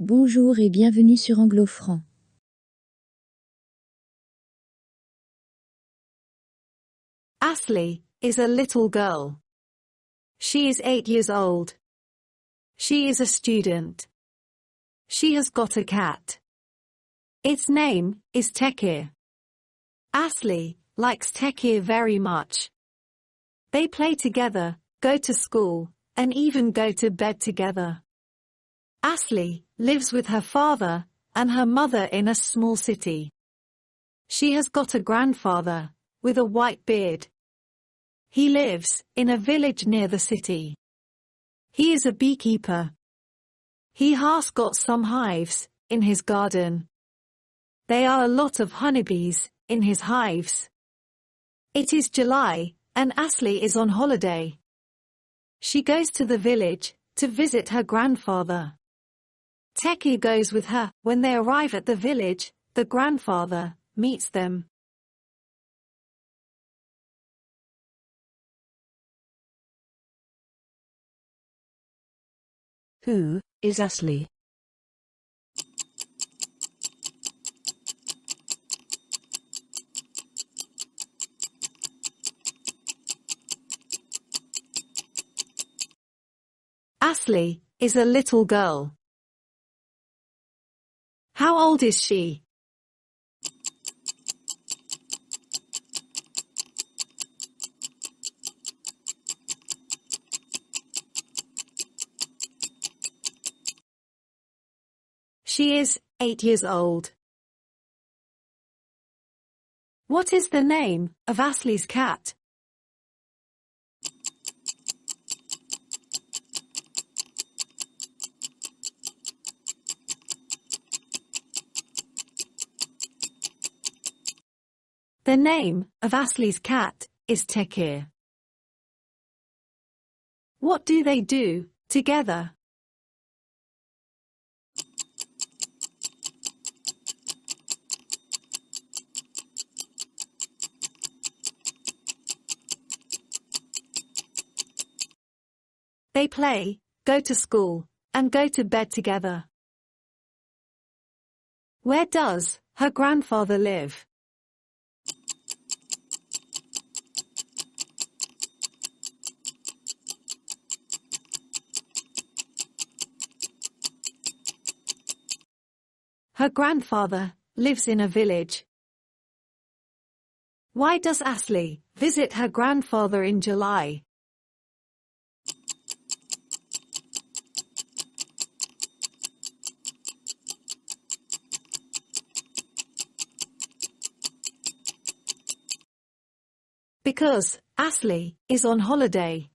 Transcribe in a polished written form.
Bonjour et bienvenue sur Anglofranc. Ashley is a little girl. She is 8 years old. She is a student. She has got a cat. Its name is Tekir. Ashley likes Tekir very much. They play together, go to school, and even go to bed together. Ashley lives with her father and her mother in a small city. She has got a grandfather with a white beard. He lives in a village near the city. He is a beekeeper. He has got some hives in his garden. There are a lot of honeybees in his hives. It is July, and Ashley is on holiday. She goes to the village to visit her grandfather. Tekir goes with her. When they arrive at the village, the grandfather meets them. Who is Ashley? Ashley is a little girl. How old is she? She is 8 years old. What is the name of Ashley's cat? The name of Ashley's cat is Tekir. What do they do together? They play, go to school, and go to bed together. Where does her grandfather live? Her grandfather lives in a village. Why does Ashley visit her grandfather in July? Because Ashley is on holiday.